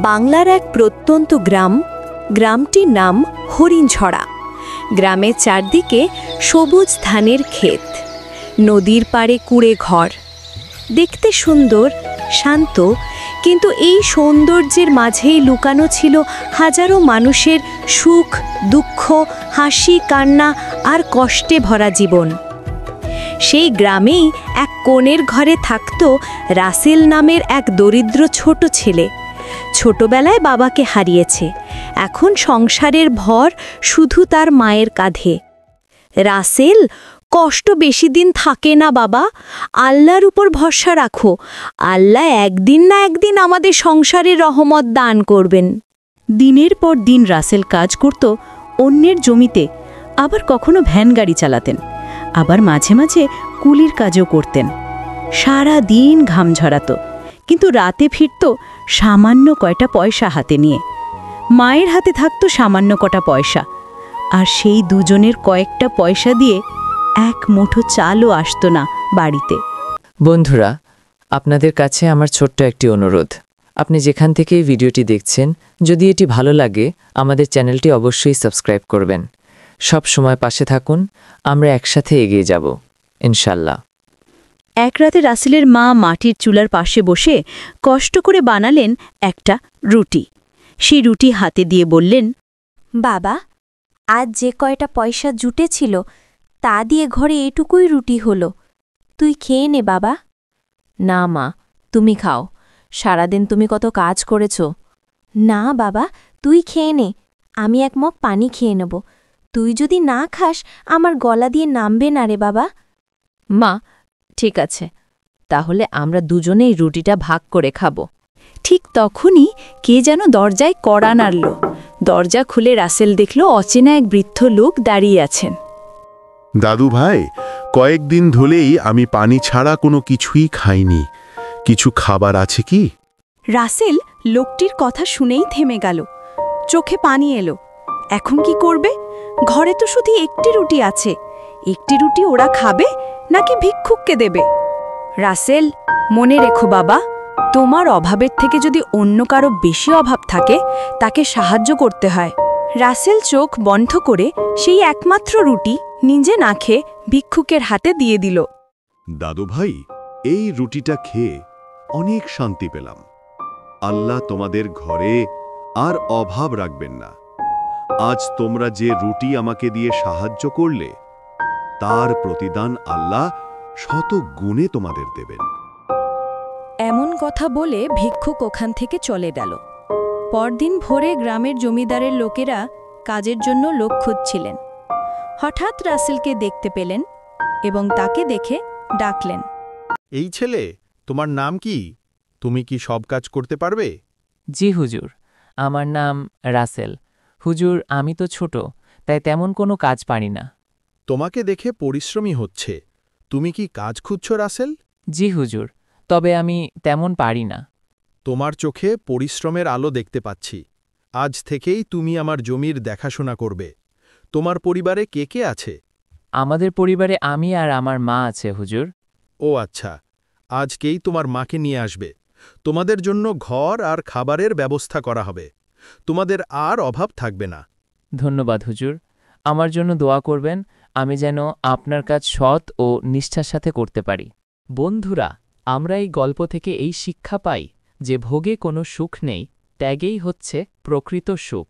বাংলার এক প্রত্যন্ত গ্রাম, গ্রামটির নাম হরিণছড়া। গ্রামের চারদিকে সবুজ ধানের ক্ষেত, নদীর পাড়ে কুঁড়ে ঘর। দেখতে সুন্দর, শান্ত, কিন্তু এই সৌন্দর্যের মাঝেই লুকানো ছিল হাজারো মানুষের সুখ, দুঃখ, হাসি, কান্না আর কষ্টে ভরা জীবন। সেই গ্রামেই এক কোণের ঘরে থাকত রাসেল নামের এক দরিদ্র ছোট ছেলে। ছোটবেলায় বাবাকে হারিয়েছে, এখন সংসারের ভর শুধু তার মায়ের কাঁধে। রাসেল, কষ্ট বেশি দিন থাকে না বাবা, আল্লাহর উপর ভরসা রাখো। আল্লাহ একদিন না একদিন আমাদের সংসারের রহমত দান করবেন। দিনের পর দিন রাসেল কাজ করত অন্যের জমিতে, আবার কখনো ভ্যান গাড়ি চালাতেন, আবার মাঝে মাঝে কুলির কাজও করতেন। সারা দিন ঘাম ঝরাত, কিন্তু রাতে ফিরত সামান্য কয়টা পয়সা হাতে নিয়ে। মায়ের হাতে থাকত সামান্য কটা পয়সা, আর সেই দুজনের কয়েকটা পয়সা দিয়ে এক মুঠো চালও আসত না বাড়িতে। বন্ধুরা, আপনাদের কাছে আমার ছোট্ট একটি অনুরোধ। আপনি যেখান থেকে এই ভিডিওটি দেখছেন, যদি এটি ভালো লাগে আমাদের চ্যানেলটি অবশ্যই সাবস্ক্রাইব করবেন। সব সময় পাশে থাকুন, আমরা একসাথে এগিয়ে যাব ইনশাল্লাহ। এক রাতে রাসেলের মা মাটির চুলার পাশে বসে কষ্ট করে বানালেন একটা রুটি। সেই রুটি হাতে দিয়ে বললেন, বাবা, আজ যে কয়টা পয়সা জুটেছিল তা দিয়ে ঘরে এটুকুই রুটি হলো, তুই খেয়ে নে বাবা। না মা, তুমি খাও, সারাদিন তুমি কত কাজ করেছ। না বাবা, তুই খেয়ে নে, আমি এক মগ পানি খেয়ে নেব। তুই যদি না খাস আমার গলা দিয়ে নামবে না রে বাবা। মা, ঠিক আছে, তাহলে আমরা দুজনেই রুটিটা ভাগ করে খাব। ঠিক তখনই কে যেন দরজায় কড়া নাড়ল। দরজা খুলে রাসেল দেখল অচেনা এক বৃদ্ধ লোক দাঁড়িয়ে আছেন। দাদু ভাই, কয়েকদিন ধরেই আমি পানি ছাড়া কোনো কিছুই খাইনি। কিছু খাবার আছে কি? রাসেল লোকটির কথা শুনেই থেমে গেল, চোখে পানি এলো। এখন কি করবে? ঘরে তো শুধু একটি রুটি আছে। একটি রুটি ওরা খাবে নাকি ভিক্ষুককে দেবে? রাসেল, মনে রেখো বাবা, তোমার অভাবের থেকে যদি অন্য কারো বেশি অভাব থাকে তাকে সাহায্য করতে হয়। রাসেল চোখ বন্ধ করে সেই একমাত্র রুটি নিজে না খেয়ে ভিক্ষুকের হাতে দিয়ে দিল। দাদু ভাই, এই রুটিটা খেয়ে অনেক শান্তি পেলাম। আল্লাহ তোমাদের ঘরে আর অভাব রাখবেন না। আজ তোমরা যে রুটি আমাকে দিয়ে সাহায্য করলে, তার প্রতিদান আল্লাহ শত গুণে তোমাদের দেবেন। এমন কথা বলে ভিক্ষুক ওখান থেকে চলে গেল। পরদিন ভোরে গ্রামের জমিদারের লোকেরা কাজের জন্য লোক খুঁজছিলেন। হঠাৎ রাসেলকে দেখতে পেলেন এবং তাকে দেখে ডাকলেন। এই ছেলে, তোমার নাম কি? তুমি কি সব কাজ করতে পারবে? জি হুজুর, আমার নাম রাসেল। হুজুর, আমি তো ছোট, তাই তেমন কোনো কাজ পারি না। তোমাকে দেখে পরিশ্রমী হচ্ছে। তুমি কি কাজ খুঁজছ রাসেল? জি হুজুর, তবে আমি তেমন পারি না। তোমার চোখে পরিশ্রমের আলো দেখতে পাচ্ছি। আজ থেকেই তুমি আমার জমির দেখাশোনা করবে। তোমার পরিবারে কে কে আছে? আমাদের পরিবারে আমি আর আমার মা আছে হুজুর। ও আচ্ছা, আজকেই তোমার মাকে নিয়ে আসবে। তোমাদের জন্য ঘর আর খাবারের ব্যবস্থা করা হবে। তোমাদের আর অভাব থাকবে না। ধন্যবাদ হুজুর, আমার জন্য দোয়া করবেন, আমি যেন আপনার কাজ সৎ ও নিষ্ঠার সাথে করতে পারি। বন্ধুরা, আমরা এই গল্প থেকে এই শিক্ষা পাই যে ভোগে কোনো সুখ নেই, ত্যাগেই হচ্ছে প্রকৃত সুখ।